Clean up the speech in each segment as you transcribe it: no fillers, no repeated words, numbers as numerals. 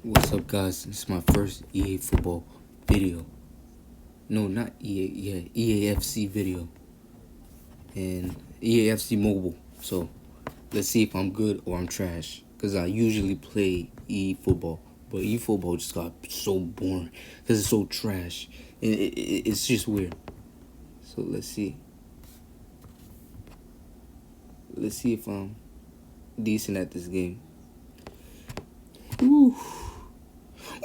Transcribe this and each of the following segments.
What's up, guys? This is my first EA football video. No, not EA. Yeah, EAFC video and EAFC mobile. So let's see if I'm good or I'm trash. Cause I usually play EA football, but EA football just got so boring because it's so trash. And it's just weird. So let's see. Let's see if I'm decent at this game. Ooh.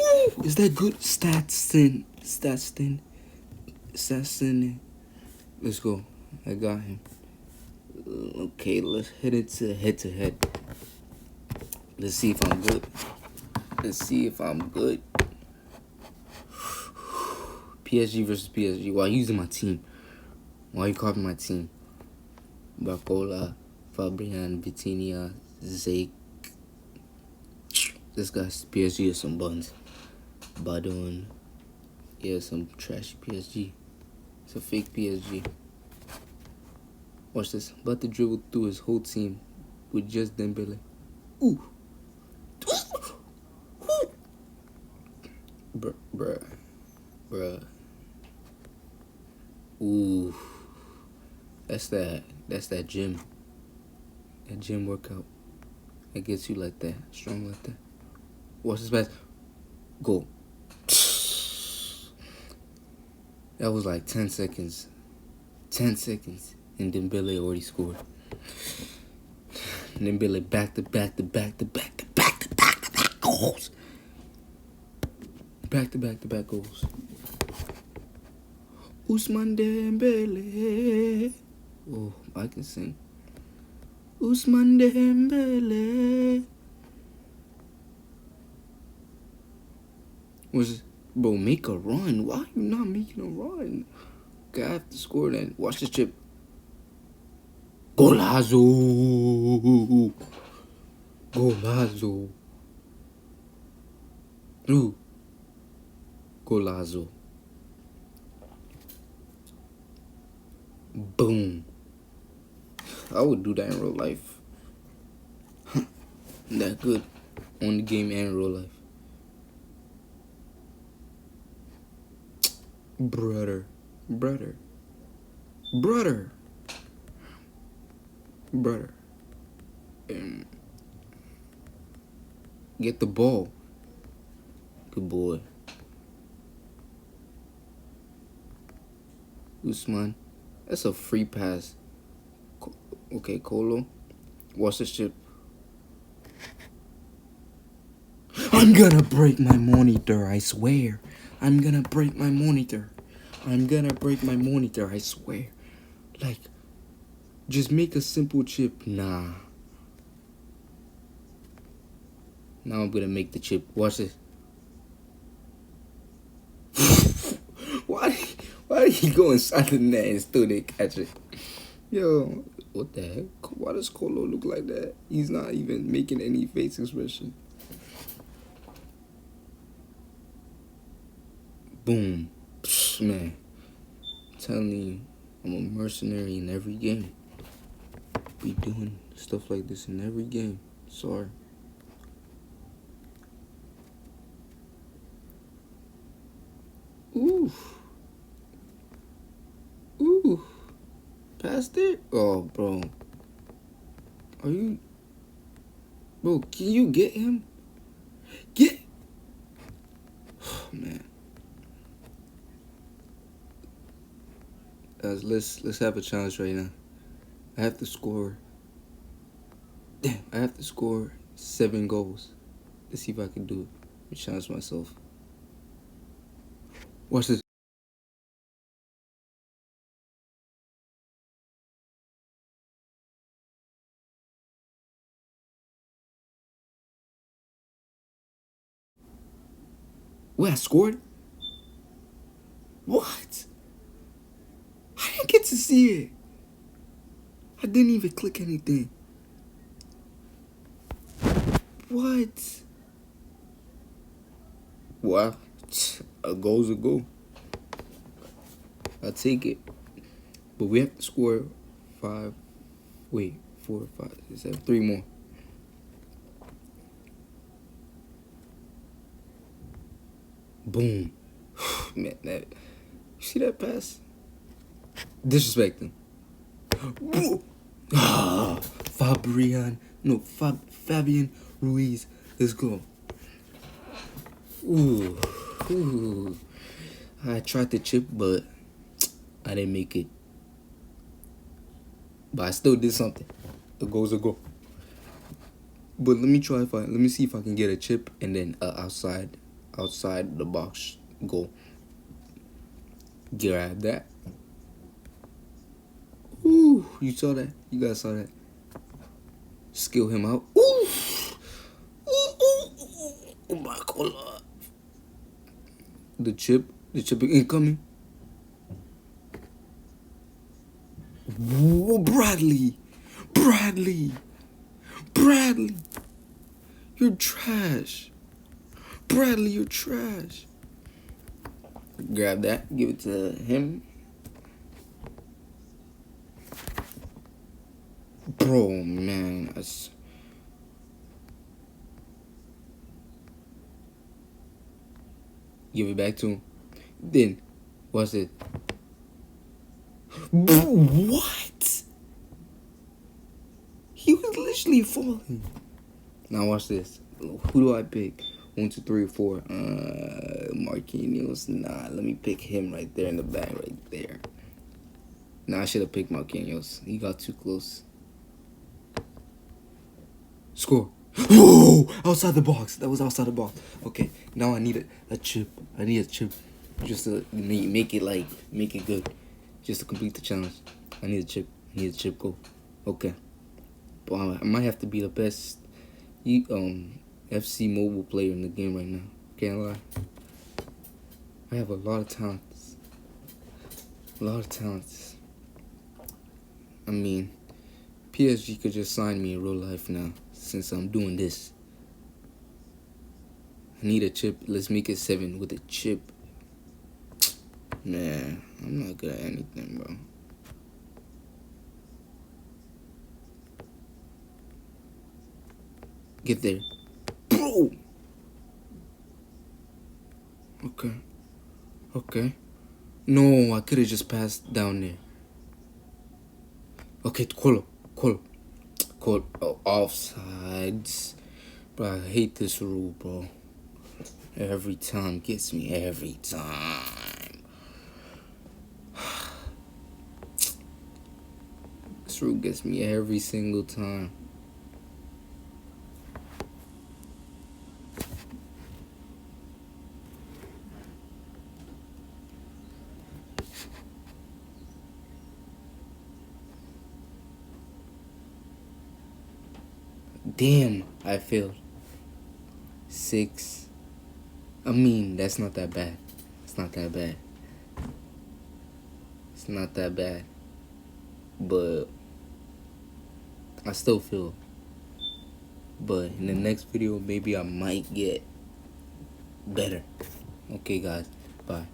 Ooh, is that good? Statson. Let's go. I got him. Okay, let's hit it to head. Let's see if I'm good. PSG versus PSG. Why using my team? Why you copying my team? Barcola, Fabian, Vitinha, Zake. This guy's PSG is some buns. Badon. Yeah, some trashy PSG. It's a fake PSG. Watch this. About to dribble through his whole team with just Dembele. Ooh. Bruh. Ooh. That's that gym. That gym workout. That gets you like that. Strong like that. Watch this pass. Go. That was like 10 seconds. 10 seconds. And Dembele already scored. Dembele back to back goals. Back to back goals. Ousmane Dembele. Oh, I can sing. Ousmane Dembele. Bro, make a run. Why are you not making a run? Okay, I have to score then. Watch this chip. Golazo. Ooh. Golazo. Boom. I would do that in real life. That good. On the game and real life. Brother. Get the ball. Good boy. Ousmane. That's a free pass. Okay, Colo. Watch this chip. I'm gonna break my monitor, I swear. I'm gonna break my monitor, I swear. Like, just make a simple chip. Nah. Now I'm gonna make the chip. Watch this. Why did he go inside the net and still didn't catch it? Yo, what the heck? Why does Colo look like that? He's not even making any face expression. Boom. Psh, man. I'm telling you, I'm a mercenary in every game. Be doing stuff like this in every game. Sorry. Ooh. Past it? Oh, bro. Are you... Bro, can you get him? Get... Oh, man. Guys, let's have a challenge right now. I have to score... Damn, I have to score 7 goals. Let's see if I can do it. Let me challenge myself. Watch this. Wait, I scored? What? I didn't get to see it. I didn't even click anything. What? Wow. A goal's a goal. I'll take it. But we have to score 4, 5, 6, 7, 3 more. Boom. Man, you see that pass? Disrespect him. Fabian Ruiz. Let's go. Ooh. I tried to chip, but I didn't make it. But I still did something. The goal's a goal. But let me see if I can get a chip and then outside the box goal. Grab that. Ooh, you saw that? You guys saw that? Skill him out. Ooh. Oh my God. The chip incoming. Whoa, Bradley, you're trash. Bradley, you're trash. Grab that, give it to him. Bro, man, give it back to him. Then, what's it? What? He was literally falling. Now watch this. Who do I pick? 1, 2, 3, 4. Marquinhos. Nah, let me pick him right there in the back, right there. Nah, I should have picked Marquinhos. He got too close. Score. Whoa! Outside the box. That was outside the box. Okay, now I need a chip. I need a chip just to make it good. Just to complete the challenge. I need a chip. Go. Okay. But I might have to be the best FC mobile player in the game right now. Can't lie. I have a lot of talents. I mean, PSG could just sign me in real life now since I'm doing this. I need a chip. Let's make it 7 with a chip. Man, I'm not good at anything, bro. Get there. Bro! Okay. No, I could have just passed down there. Okay, Colo. Oh, offsides. Bro, I hate this rule, bro. Every time. Gets me every time. This rule gets me every single time. Damn, I failed. 6. I mean, that's not that bad. It's not that bad. But I still feel. But in the next video, maybe I might get better. Okay, guys. Bye.